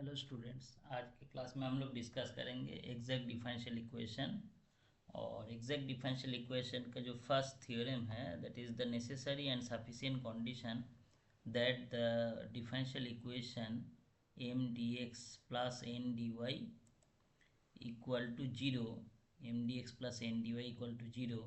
Hello students, आज के class में हम लोग डिस्कस करेंगे एग्जैक्ट डिफरेंशियल इक्वेशन। और एग्जैक्ट डिफरेंशियल इक्वेशन का जो फर्स्ट थ्योरम है, that is the necessary and sufficient condition that the differential equation M D X plus N D Y equal to 0, mdx plus ndy equal to 0,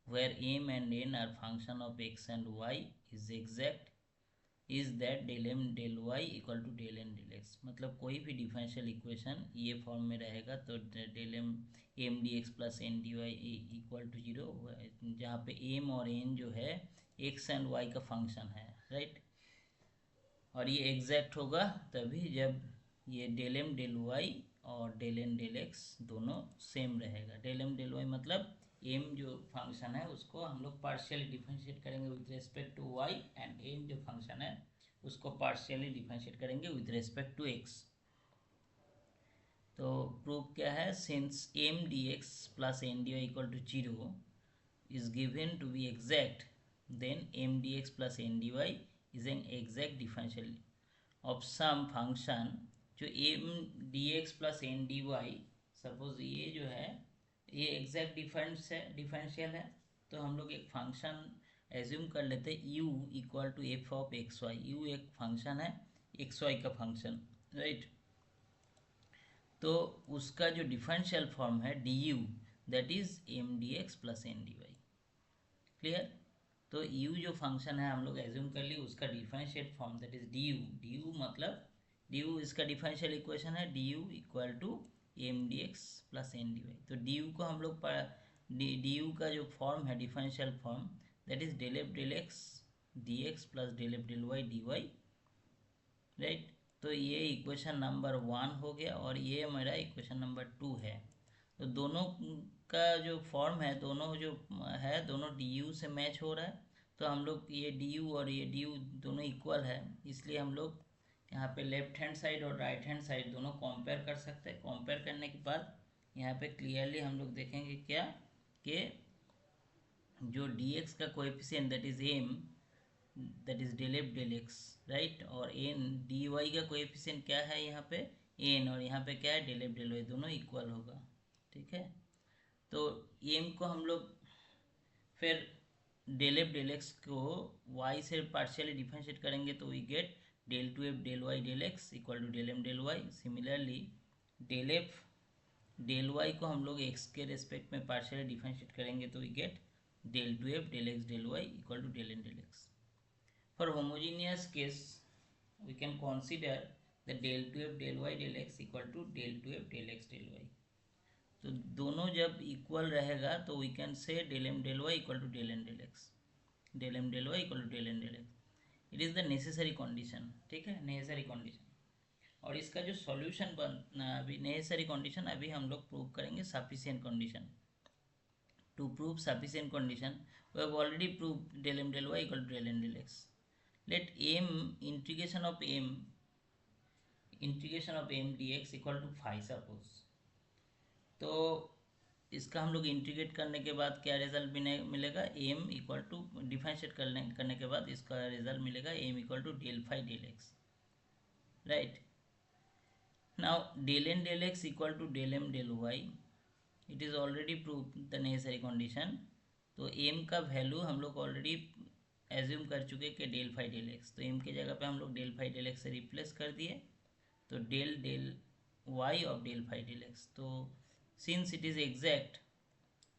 where m and n are function of x and y is exact, is that del M del Y equal to del N del X. मतलब कोई भी differential equation ये form में रहेगा तो del M M D X plus N D Y equal to zero, जहाँ पे M और एन जो है एक्स एंड वाई का फंक्शन है, राइट। और ये एग्जैक्ट होगा तभी जब ये डेल एम डेल वाई और डेल एन डेल एक्स दोनों सेम रहेगा। डेल एम डेल वाई मतलब एम जो फंक्शन है उसको हम लोग पार्शियली डिफरेंशिएट करेंगे with respect to Y, and N जो फंक्शन है उसको पार्शियली डिफरेंशिएट करेंगे विद रेस्पेक्ट टू एक्स। तो प्रूफ क्या है, since M D X plus N D Y equal to zero is given to be exact, then m dx plus n dy is an exact differential of some function जो m dx plus n dy, suppose ये जो है ये exact differential है। तो हम लोग एक फंक्शन एज्यूम कर लेते हैं u equal to F of X Y. U एक फंक्शन है एक्स वाई का फंक्शन, राइट। तो उसका जो डिफरेंशियल फॉर्म है D U, that is M D X plus N D Y. Clear. तो u जो फंक्शन है हम लोग एज्यूम कर ली, उसका differentiate form that is du। du मतलब du इसका डिफरेंशियल इक्वेशन है du equal to M D X plus N D Y. तो du को हम लोग du का जो फॉर्म है differential form that is del F del X D X plus del F del Y D Y, right. तो ये equation number 1 हो गया और ये मेरा इक्वेशन नंबर 2 है। तो दोनों का जो फॉर्म है, दोनों जो है दोनों डी यू से मैच हो रहा है। तो हम लोग ये डी यू और ये डी यू दोनों इक्वल है, इसलिए हम लोग यहाँ पे लेफ्ट हैंड साइड और राइट हैंड साइड दोनों कंपेयर कर सकते हैं। कंपेयर करने के बाद यहाँ पे क्लियरली हम लोग देखेंगे क्या कि जो डी एक्स का coefficient that is M, that is del F del X, right. और एन डी वाई का कोएफिशिएंट क्या है यहाँ पे एन, और यहाँ पे क्या है डेल एफ डेल वाई, दोनों इक्वल होगा, ठीक है। तो एम को हम लोग फिर डेल एफ डेल एक्स को वाई से पार्शियली डिफरेंशिएट करेंगे तो we get del two F del Y del X equal to del M del Y. Similarly del F del Y को हम लोग एक्स के रेस्पेक्ट में पार्शियली डिफरेंशिएट करेंगे तो we get del two F del X del Y equal to del N del X. For homogeneous case, we can consider the del 2f del y del x equal to del 2f del x del y। तो दोनों जब equal रहेगा तो we can say del M del Y equal to del N del X, del M del Y equal to del N del X. It is the necessary condition, ठीक है, necessary condition. और इसका जो solution बनना, अभी necessary condition अभी हम लोग प्रूव करेंगे sufficient condition. To prove sufficient condition we have already prove del M del Y equal to del N del X. Let m integration of m dx equal to phi suppose। तो इसका हम लोग integrate करने के बाद क्या result मिलेगा, m equal to differentiate करने के बाद इसका रिजल्ट मिलेगा m equal to del phi del X, right. Now del N del X equal to del M del Y, it is already prove the necessary condition. तो m का value हम लोग already assume कर चुके कि del phi del X, तो M की जगह पे हम लोग डेल फाई डेल एक्स से रिप्लेस कर दिए तो डेल डेल वाई और डेल फाई डेल एक्स। तो सिंस इट इज़ एग्जैक्ट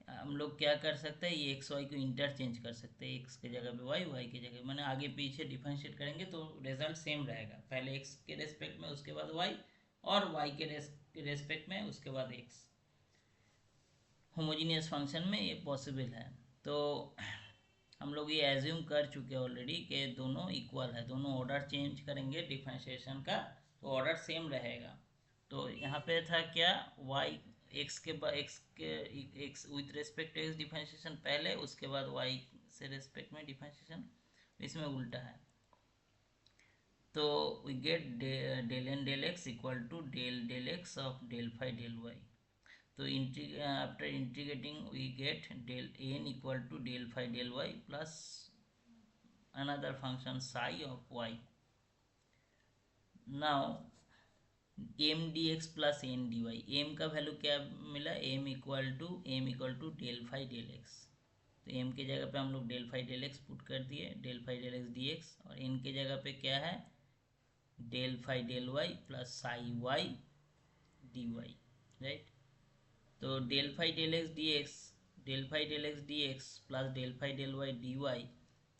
हम लोग क्या कर सकते हैं, ये एक्स वाई को इंटरचेंज कर सकते हैं, एक्स के जगह पे वाई, वाई की जगह मैंने आगे पीछे डिफरेंशिएट करेंगे तो रिजल्ट सेम रहेगा, पहले एक्स के रेस्पेक्ट में उसके बाद वाई, और वाई के रेस्पेक्ट में उसके बाद एक्स। होमोजीनियस फंक्शन में ये पॉसिबल है। तो हम लोग ये एज्यूम कर चुके हैं ऑलरेडी कि दोनों इक्वल है, दोनों ऑर्डर चेंज करेंगे डिफरेंशिएशन का तो ऑर्डर सेम रहेगा। तो यहाँ पे था क्या, वाई एक्स के X with respect to X differentiation पहले, उसके बाद वाई से रेस्पेक्ट में डिफरेंशिएशन, इसमें उल्टा है। तो we get del N del X equal to del del X of del phi del Y. तो after integrating we get del n equal to del phi del y plus another function psi of y. Now M D X plus N D Y, M का value क्या मिला, M equal to del phi del X. तो M के जगह पे हम लोग del phi del X put कर दिए, del phi del X D X, और एन के जगह पे क्या है, del phi del Y plus psi Y D Y, right. तो del phi del X D X, del phi del X D X plus del phi del Y D Y,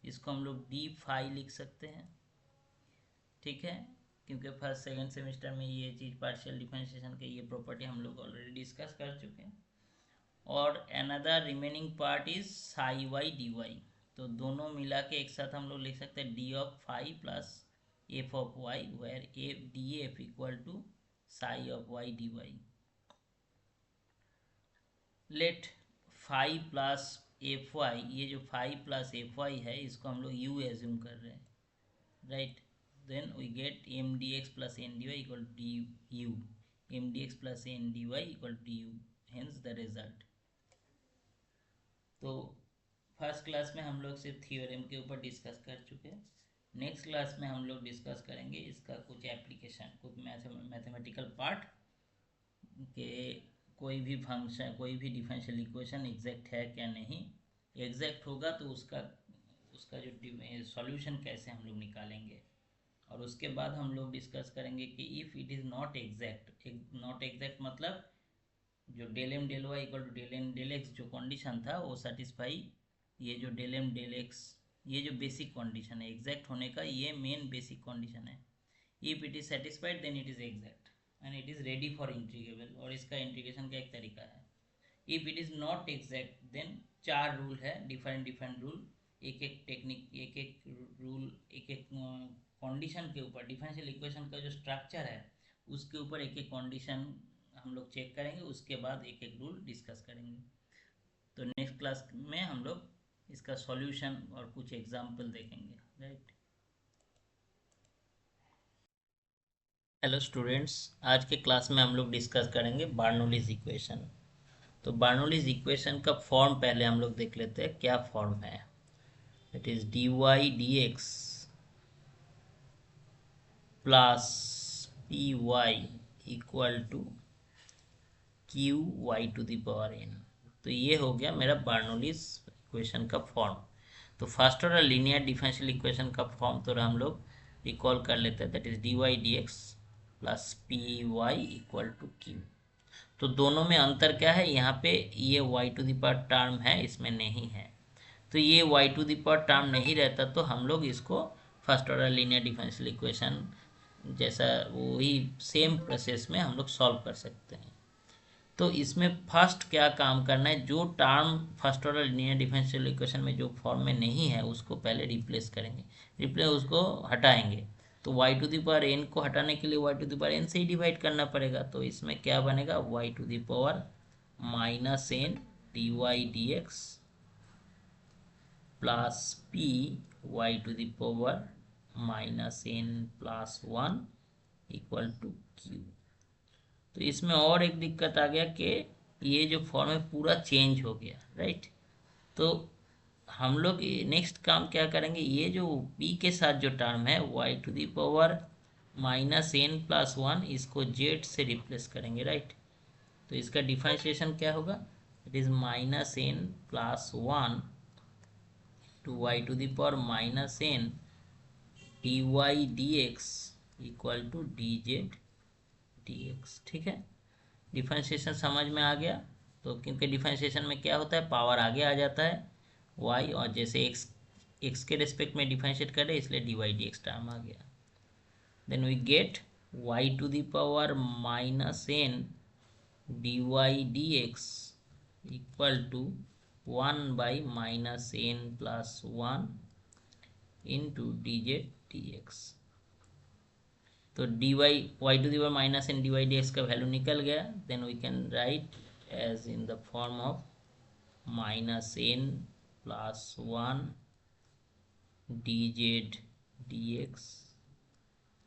इसको हम लोग डी फाई लिख सकते हैं, ठीक है। क्योंकि फर्स्ट सेकंड सेमेस्टर में ये चीज़ पार्शियल डिफरेंशिएशन के ये प्रॉपर्टी हम लोग ऑलरेडी डिस्कस कर चुके हैं। और another remaining part is psi Y D Y, तो दोनों मिला के एक साथ हम लोग लिख सकते हैं D of phi plus F of Y, where a D F equal to psi of Y D Y. Let phi plus F Y, ये जो फाई प्लस एफ वाई है इसको हम लोग यू एज्यूम कर रहे हैं, right. Then we get M D X plus N D Y equal to D U, M D X plus N D Y equal to D U, hence the result. तो first class में हम लोग सिर्फ theorem के ऊपर discuss कर चुके हैं। नेक्स्ट क्लास में हम लोग डिस्कस करेंगे इसका कुछ एप्लीकेशन, कुछ मैथमेटिकल पार्ट के, कोई भी फंक्शन, कोई भी डिफरेंशियल इक्वेशन एग्जैक्ट है क्या नहीं, एग्जैक्ट होगा तो उसका उसका जो सॉल्यूशन कैसे हम लोग निकालेंगे। और उसके बाद हम लोग डिस्कस करेंगे कि if it is not exact, not exact मतलब जो del M del Y equal to del M del X जो कंडीशन था वो सेटिस्फाई, ये जो डेल एम डेल एक्स, ये जो बेसिक कंडीशन है एग्जैक्ट होने का, ये मेन बेसिक कंडीशन है। If it is satisfied then it is exact and it is ready for integrable, और इसका इंटीग्रेशन का एक तरीका है। If it is not exact then चार रूल है, डिफरेंट डिफरेंट रूल, एक एक टेक्निक, एक एक रूल, एक एक कंडीशन के ऊपर, डिफरेंशियल इक्वेशन का जो स्ट्रक्चर है उसके ऊपर एक एक कंडीशन हम लोग चेक करेंगे, उसके बाद एक एक रूल डिस्कस करेंगे। तो नेक्स्ट क्लास में हम लोग इसका सॉल्यूशन और कुछ एग्जाम्पल देखेंगे, राइट। हेलो स्टूडेंट्स, आज के क्लास में हम लोग डिस्कस करेंगे बर्नौलीज इक्वेशन। तो बर्नौलीज इक्वेशन का फॉर्म पहले हम लोग देख लेते हैं क्या फॉर्म है। It is D Y D X plus P Y equal to Q Y to the power N. तो ये हो गया मेरा बर्नौलीज इक्वेशन का फॉर्म। तो first order linear differential equation का फॉर्म तो हम लोग रिकॉल कर लेते हैं, that is D Y D X plus P Y equal to Q. तो दोनों में अंतर क्या है, यहाँ पे ये Y to the power term है, इसमें नहीं है। तो ये Y to the power term नहीं रहता तो हम लोग इसको first order linear differential equation जैसा वही सेम प्रोसेस में हम लोग सॉल्व कर सकते हैं। तो इसमें फर्स्ट क्या काम करना है, जो term first order linear differential equation में जो फॉर्म में नहीं है उसको पहले रिप्लेस करेंगे, रिप्लेस उसको हटाएंगे। तो y to the power n को हटाने के लिए y to the power n से ही डिवाइड करना पड़ेगा। तो इसमें क्या बनेगा, y to the power minus N D Y D X plus P Y to the power minus N plus one equal to Q. तो इसमें और एक दिक्कत आ गया कि ये जो फॉर्म है पूरा चेंज हो गया, राइट। तो हम लोग नेक्स्ट काम क्या करेंगे, ये जो p के साथ जो टर्म है y to the power minus N plus one, इसको z से रिप्लेस करेंगे, राइट। तो इसका डिफरेंशिएशन क्या होगा, it is minus N plus one to Y to the power minus N D Y D X equal to D Z dx, ठीक है। Differentiation समझ में आ गया। तो क्योंकि डिफरेंशिएशन में क्या होता है, पावर आगे आ जाता है y, और जैसे x के रिस्पेक्ट में डिफरेंशिएट कर रहे इसलिए D Y D X term आ गया। Then we get y to the power minus N D Y D X equal to one by minus N plus one into D Z D X. तो D Y Y to the power minus N D Y D X का value निकल गया। Then we can write as in the form of minus N plus one D Z D X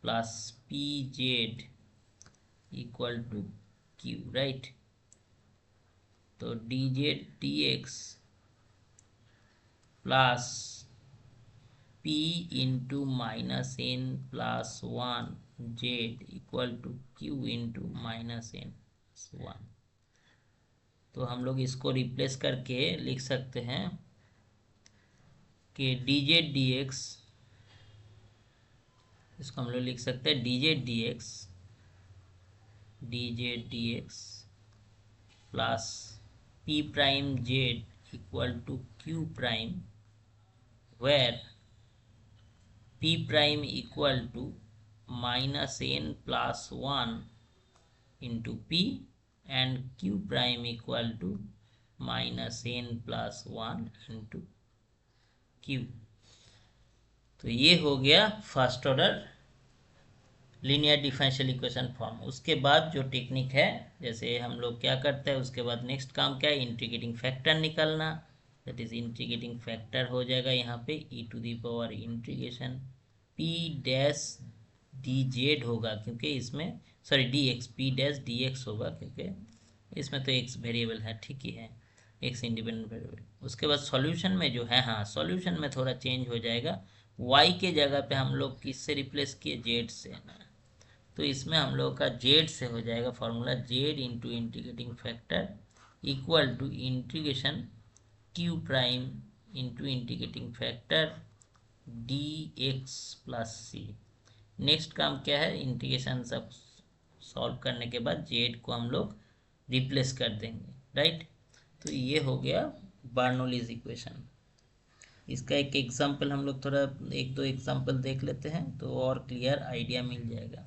plus P Z equal to Q, right. तो D Z D X plus p into minus N plus one Z equal to Q into minus N 1। तो हम लोग इसको replace करके लिख सकते हैं कि डी जेड डी एक्स, इसको हम लोग लिख सकते हैं D Z D X plus P prime Z equal to Q prime, where P prime equal to minus N plus 1 into P and Q prime equal to minus N plus 1 into Q. तो ये हो गया first order linear differential equation form. उसके बाद जो technique है, जैसे हम लोग क्या करते हैं, उसके बाद नेक्स्ट काम क्या है, इंटीग्रेटिंग फैक्टर निकालना। दैट इज इंटीग्रेटिंग फैक्टर हो जाएगा यहाँ पे E to the power integration P dash D Z होगा, क्योंकि इसमें sorry D X, P dash D X होगा क्योंकि इसमें तो एक्स वेरिएबल है, ठीक ही है, एक्स इंडिपेंडेंट वेरिएबल। उसके बाद सॉल्यूशन में जो है, हाँ सॉल्यूशन में थोड़ा चेंज हो जाएगा, y के जगह पे हम लोग किससे रिप्लेस किए, z से ना, तो इसमें हम लोग का z से हो जाएगा formula z into integrating factor equal to integration q prime into integrating factor dx plus c। Next काम क्या है, इंटीग्रेशन सब सॉल्व करने के बाद z को हम लोग रिप्लेस कर देंगे, राइट। तो ये हो गया बर्नौलीज इक्वेशन। इसका एक एग्जाम्पल हम लोग थोड़ा एक दो एग्जाम्पल देख लेते हैं तो और क्लियर आइडिया मिल जाएगा।